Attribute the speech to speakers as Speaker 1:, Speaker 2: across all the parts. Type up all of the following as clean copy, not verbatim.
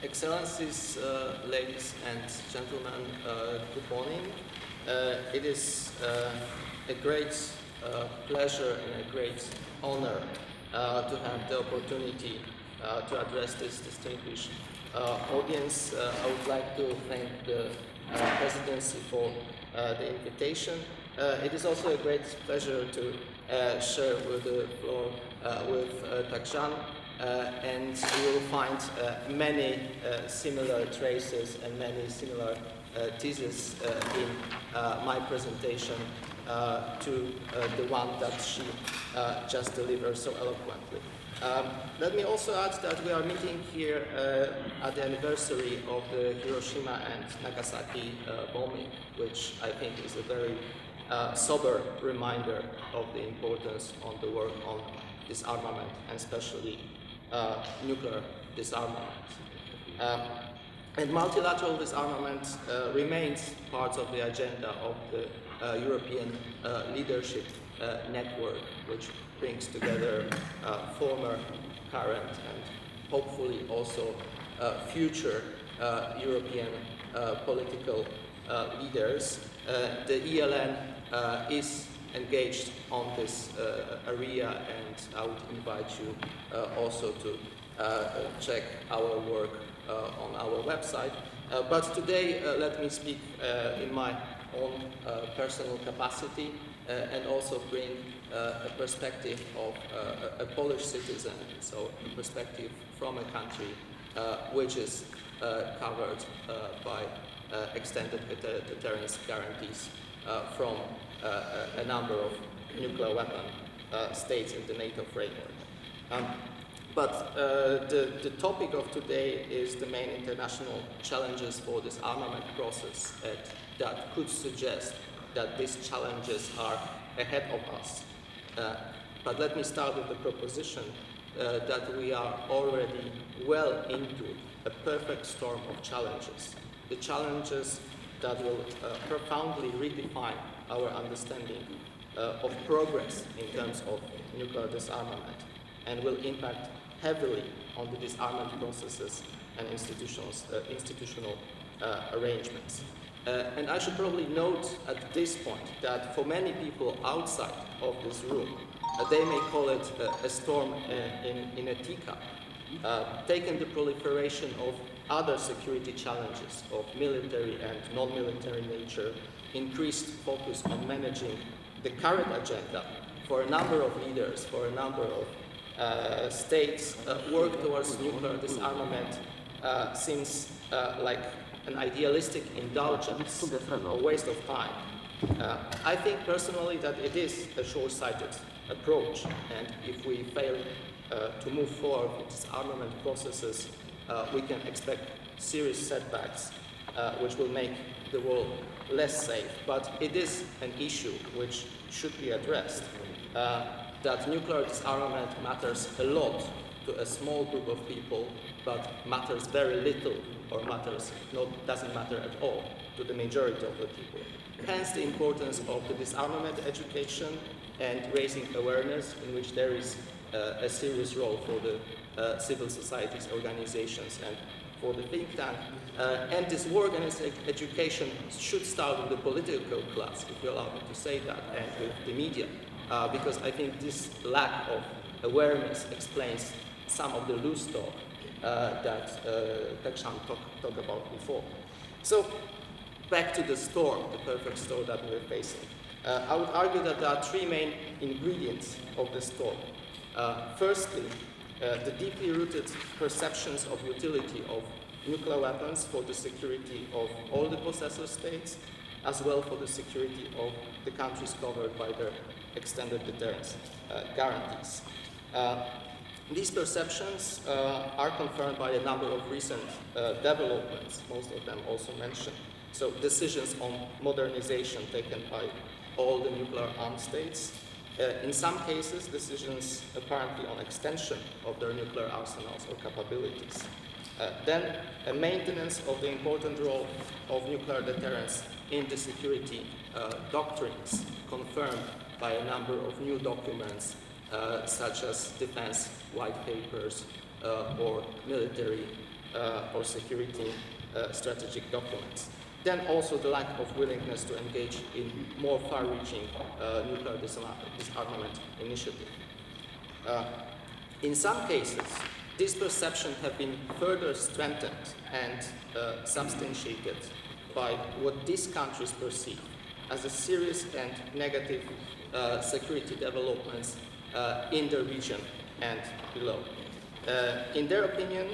Speaker 1: Excellencies, ladies and gentlemen, good morning. It is a great pleasure and a great honor to have the opportunity to address this distinguished audience. I would like to thank the presidency for the invitation. It is also a great pleasure to share with the floor with Takshan. And you will find many similar traces and many similar theses in my presentation to the one that she just delivered so eloquently. Let me also add that we are meeting here at the anniversary of the Hiroshima and Nagasaki bombing, which I think is a very sober reminder of the importance of the work on disarmament, and especially nuclear disarmament. And multilateral disarmament remains part of the agenda of the European leadership network, which brings together former, current, and hopefully also future European political leaders. The ELN is engaged on this area, and I would invite you also to check our work on our website. But today, let me speak in my own personal capacity and also bring a perspective of a Polish citizen, so a perspective from a country which is covered by extended deterrence guarantees from a number of nuclear weapon states in the NATO framework. But the topic of today is the main international challenges for this armament process that could suggest that these challenges are ahead of us. But let me start with the proposition that we are already well into a perfect storm of challenges. The challenges that will profoundly redefine our understanding of progress in terms of nuclear disarmament and will impact heavily on the disarmament processes and institutional arrangements. And I should probably note at this point that for many people outside of this room, they may call it a storm in a teacup. Taking the proliferation of other security challenges of military and non-military nature, increased focus on managing the current agenda for a number of leaders, for a number of states, work towards nuclear disarmament seems like an idealistic indulgence, a waste of time. I think personally that it is a short-sighted approach, and if we fail to move forward with disarmament processes, we can expect serious setbacks which will make the world less safe. But it is an issue which should be addressed, that nuclear disarmament matters a lot to a small group of people, but matters very little or doesn't matter at all to the majority of the people. Hence the importance of the disarmament education and raising awareness, in which there is a serious role for the civil societies organizations and for the think tank. And this work and this education should start with the political class, if you allow me to say that, and with the media, because I think this lack of awareness explains some of the loose talk that Takshan talked about before. So back to the storm, the perfect storm that we're facing. I would argue that there are three main ingredients of the storm. Firstly, the deeply rooted perceptions of utility of nuclear weapons for the security of all the possessor states, as well for the security of the countries covered by their extended deterrence guarantees. These perceptions are confirmed by a number of recent developments, most of them also mentioned. So decisions on modernization taken by all the nuclear armed states. In some cases, decisions apparently on extension of their nuclear arsenals or capabilities. Then a maintenance of the important role of nuclear deterrence in the security doctrines, confirmed by a number of new documents such as defense white papers or military or security strategic documents. Then also the lack of willingness to engage in more far-reaching nuclear disarmament initiative. In some cases, these perceptions have been further strengthened and substantiated by what these countries perceive as a serious and negative security developments in the region and below. In their opinion,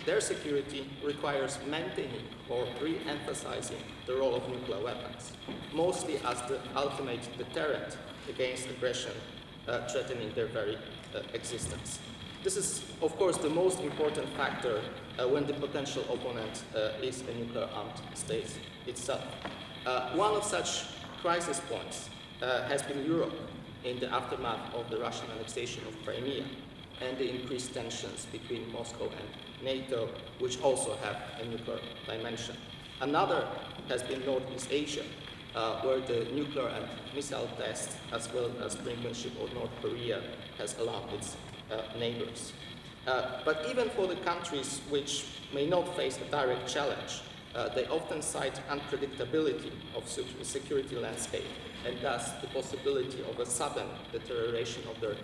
Speaker 1: their security requires maintaining or re-emphasizing the role of nuclear weapons, mostly as the ultimate deterrent against aggression threatening their very existence. This is, of course, the most important factor when the potential opponent is a nuclear-armed state itself. One of such crisis points has been Europe in the aftermath of the Russian annexation of Crimea and the increased tensions between Moscow and NATO, which also have a nuclear dimension. Another has been Northeast Asia, where the nuclear and missile tests, as well as brinkmanship of North Korea, has alarmed its neighbors. But even for the countries which may not face a direct challenge, they often cite unpredictability of the security landscape and thus the possibility of a sudden deterioration of their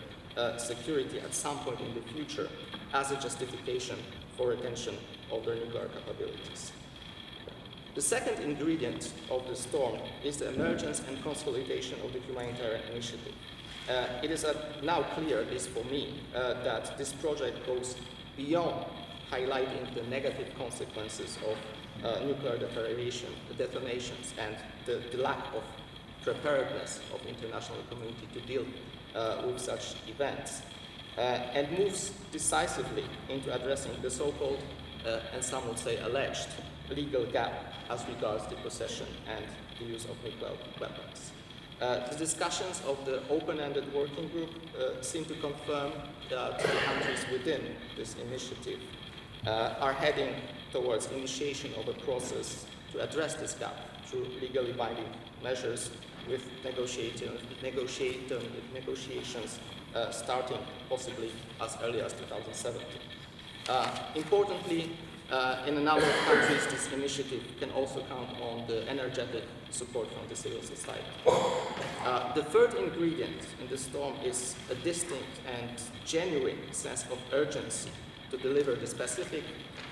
Speaker 1: security at some point in the future as a justification for retention of their nuclear capabilities. The second ingredient of the storm is the emergence and consolidation of the Humanitarian Initiative. It is now clear, at least for me, that this project goes beyond highlighting the negative consequences of nuclear detonations and the lack of preparedness of the international community to deal with such events, and moves decisively into addressing the so-called, and some would say alleged, legal gap as regards the possession and the use of nuclear weapons. The discussions of the open-ended working group seem to confirm that the countries within this initiative are heading towards initiation of a process to address this gap through legally binding measures with negotiations starting possibly as early as 2017. Importantly, in a number of countries, this initiative can also count on the energetic support from the civil society. The third ingredient in the storm is a distinct and genuine sense of urgency to deliver the specific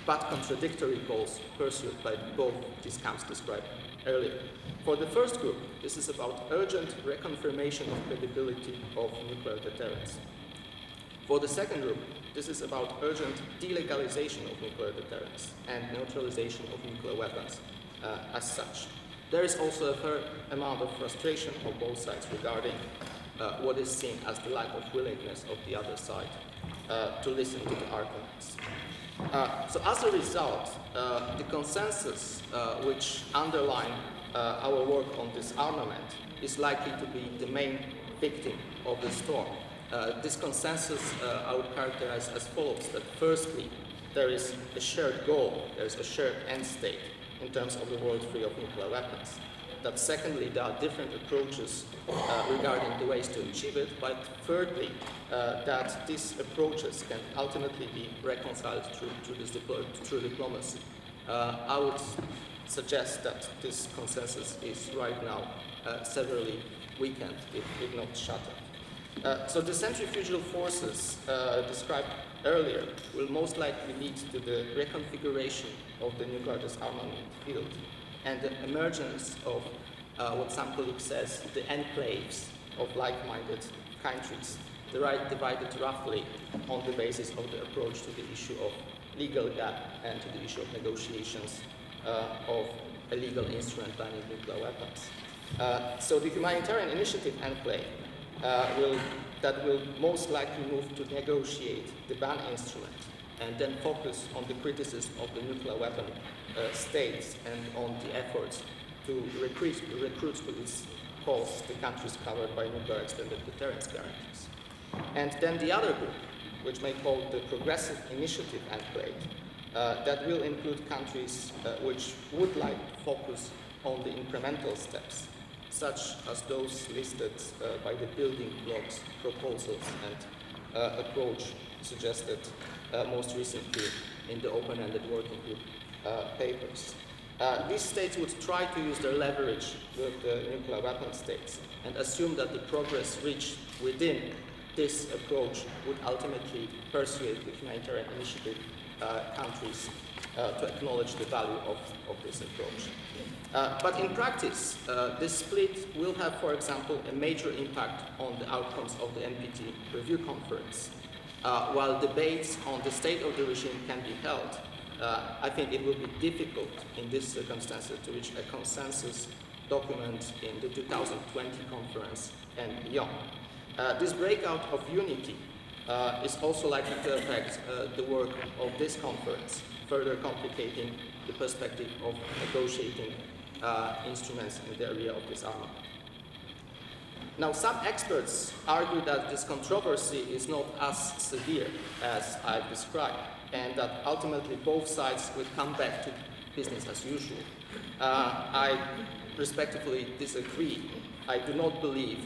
Speaker 1: but contradictory goals pursued by both these camps described earlier. For the first group, this is about urgent reconfirmation of credibility of nuclear deterrence. For the second group, this is about urgent delegalization of nuclear deterrence and neutralization of nuclear weapons as such. There is also a fair amount of frustration on both sides regarding what is seen as the lack of willingness of the other side to listen to the arguments. So as a result, the consensus which underline our work on disarmament is likely to be the main victim of the storm. This consensus I would characterize as follows: that firstly, there is a shared goal, there is a shared end state in terms of the world free of nuclear weapons. That secondly, there are different approaches regarding the ways to achieve it, but thirdly, that these approaches can ultimately be reconciled through diplomacy. I would suggest that this consensus is right now severely weakened, if not shattered. So the centrifugal forces described earlier will most likely lead to the reconfiguration of the nuclear disarmament field and the emergence of what some colleagues says the enclaves of like-minded countries, divided roughly on the basis of the approach to the issue of legal gap and to the issue of negotiations of a legal instrument banning nuclear weapons. So the Humanitarian Initiative enclave that will most likely move to negotiate the ban instrument and then focus on the criticism of the nuclear weapon states and on the efforts to recruit to its cause the countries covered by nuclear extended deterrence guarantees. And then the other group, which may call the Progressive Initiative enclave, that will include countries which would like to focus on the incremental steps, such as those listed by the building blocks proposals and approach suggested most recently in the open-ended working group papers. These states would try to use their leverage with the nuclear weapon states and assume that the progress reached within this approach would ultimately persuade the humanitarian initiative countries to acknowledge the value of this approach. But in practice, this split will have, for example, a major impact on the outcomes of the NPT review conference. While debates on the state of the regime can be held, I think it will be difficult in these circumstances to reach a consensus document in the 2020 conference and beyond. This breakout of unity is also likely to affect the work of this conference, further complicating the perspective of negotiating instruments in the area of disarmament. Now, some experts argue that this controversy is not as severe as I've described, and that ultimately both sides will come back to business as usual. I respectfully disagree. I do not believe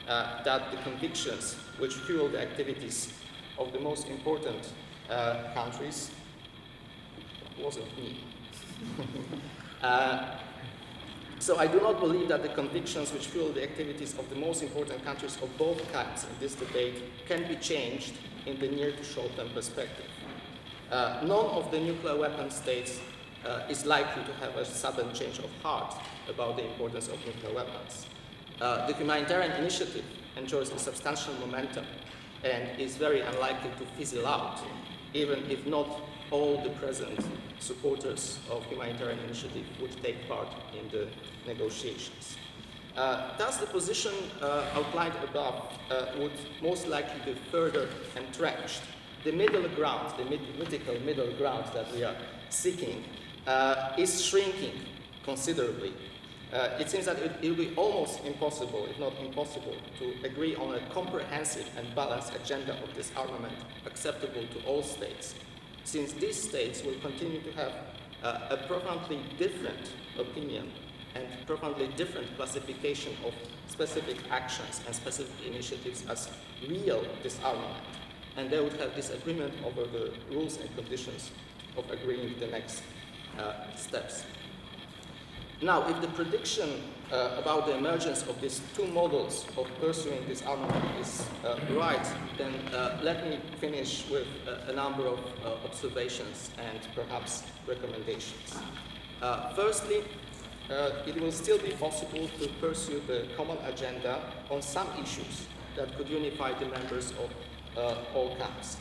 Speaker 1: that the convictions which fuel the activities of the most important countries, wasn't me. So I do not believe that the convictions which fuel the activities of the most important countries of both kinds in this debate can be changed in the near to short-term perspective. None of the nuclear weapon states is likely to have a sudden change of heart about the importance of nuclear weapons. The Humanitarian Initiative enjoys a substantial momentum and is very unlikely to fizzle out, even if not all the present supporters of Humanitarian Initiative would take part in the negotiations. Thus, the position outlined above would most likely be further entrenched. The middle ground, the mythical middle ground that we are seeking, is shrinking considerably. It seems that it will be almost impossible, if not impossible, to agree on a comprehensive and balanced agenda of disarmament acceptable to all states, since these states will continue to have a profoundly different opinion and profoundly different classification of specific actions and specific initiatives as real disarmament. And they would have disagreement over the rules and conditions of agreeing the next steps. Now, if the prediction about the emergence of these two models of pursuing disarmament is right, then let me finish with a number of observations and perhaps recommendations. Firstly, it will still be possible to pursue the common agenda on some issues that could unify the members of all camps.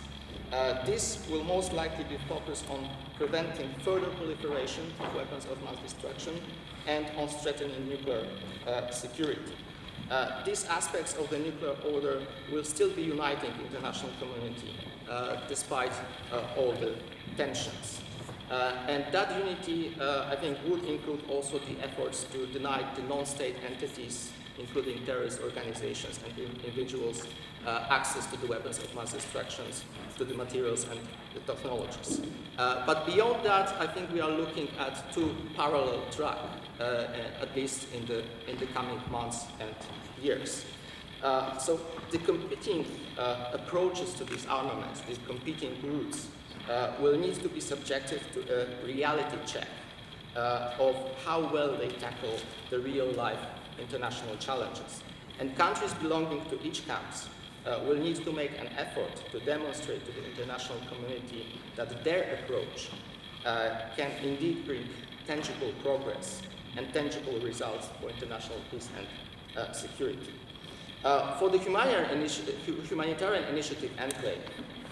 Speaker 1: This will most likely be focused on preventing further proliferation of weapons of mass destruction and on strengthening nuclear security. These aspects of the nuclear order will still be uniting the international community despite all the tensions. And that unity, I think, would include also the efforts to deny the non-state entities, including terrorist organizations and individuals, access to the weapons of mass destruction, to the materials and the technologies. But beyond that, I think we are looking at two parallel tracks, at least in the coming months and years. So the competing approaches to disarmament, these competing routes, will need to be subjected to a reality check of how well they tackle the real-life international challenges. And countries belonging to each camp will need to make an effort to demonstrate to the international community that their approach can indeed bring tangible progress and tangible results for international peace and security. For the Humanitarian Initiative enclave,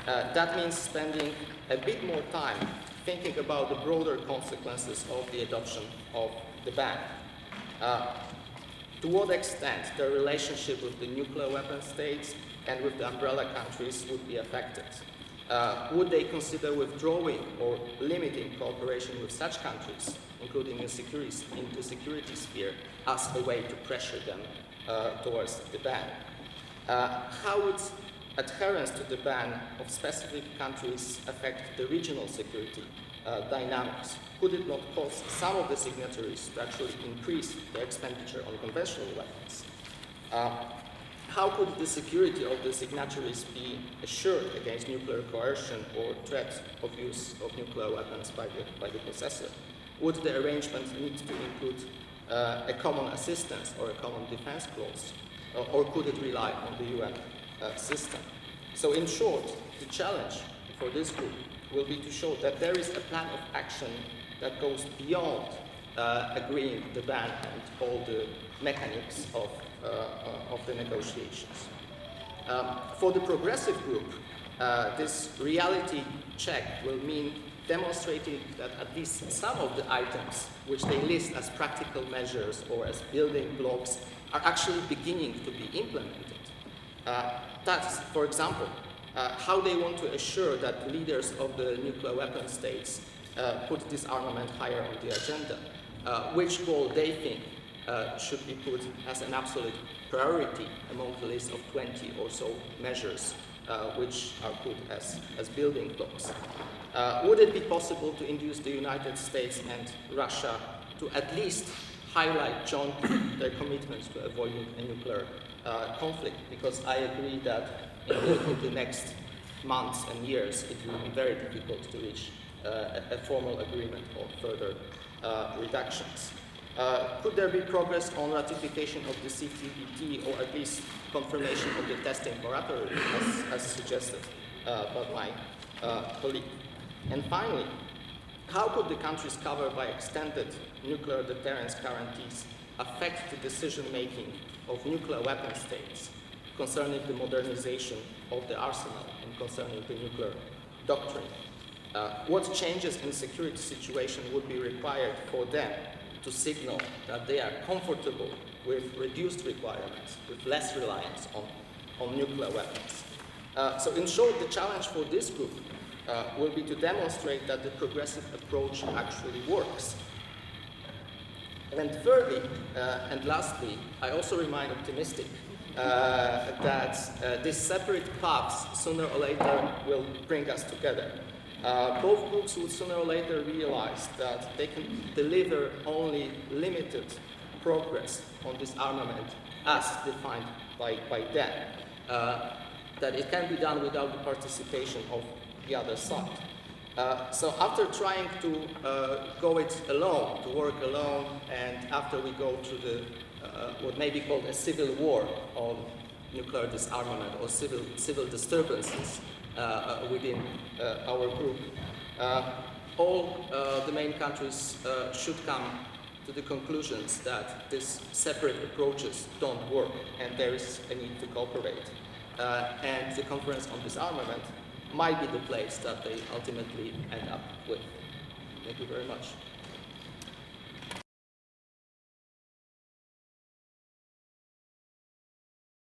Speaker 1: that means spending a bit more time thinking about the broader consequences of the adoption of the ban. To what extent their relationship with the nuclear weapon states and with the umbrella countries would be affected? Would they consider withdrawing or limiting cooperation with such countries, including in the security sphere, as a way to pressure them towards the ban? How would adherence to the ban of specific countries affect the regional security dynamics? Could it not cause some of the signatories to actually increase their expenditure on conventional weapons? how could the security of the signatories be assured against nuclear coercion or threat of use of nuclear weapons by the possessor? Would the arrangement need to include a common assistance or a common defense clause, or could it rely on the UN system? So in short, the challenge for this group will be to show that there is a plan of action that goes beyond agreeing the ban and all the mechanics of the negotiations. For the progressive group, this reality check will mean demonstrating that at least some of the items which they list as practical measures or as building blocks are actually beginning to be implemented. That's, for example, how they want to assure that leaders of the nuclear weapon states put disarmament higher on the agenda, which goal they think should be put as an absolute priority among the list of 20 or so measures which are put as building blocks. Would it be possible to induce the United States and Russia to at least highlight jointly their commitments to avoiding a nuclear conflict? Because I agree that in the next months and years it will be very difficult to reach a formal agreement or further reductions. Could there be progress on ratification of the CTBT, or at least confirmation of the testing moratorium, as suggested by my colleague? And finally, how could the countries covered by extended nuclear deterrence guarantees affect the decision-making of nuclear weapon states concerning the modernization of the arsenal and concerning the nuclear doctrine? What changes in the security situation would be required for them to signal that they are comfortable with reduced requirements, with less reliance on nuclear weapons? So in short, the challenge for this group will be to demonstrate that the progressive approach actually works. And thirdly, and lastly, I also remain optimistic that these separate paths sooner or later will bring us together. Both groups would sooner or later realize that they can deliver only limited progress on disarmament as defined by them, that it can be done without the participation of the other side. So after trying to go it alone, to work alone, and after we go through the what may be called a civil war on nuclear disarmament or civil disturbances within our group, all the main countries should come to the conclusions that these separate approaches don't work and there is a need to cooperate. And the Conference on Disarmament might be the place that they ultimately end up with. Thank you very much.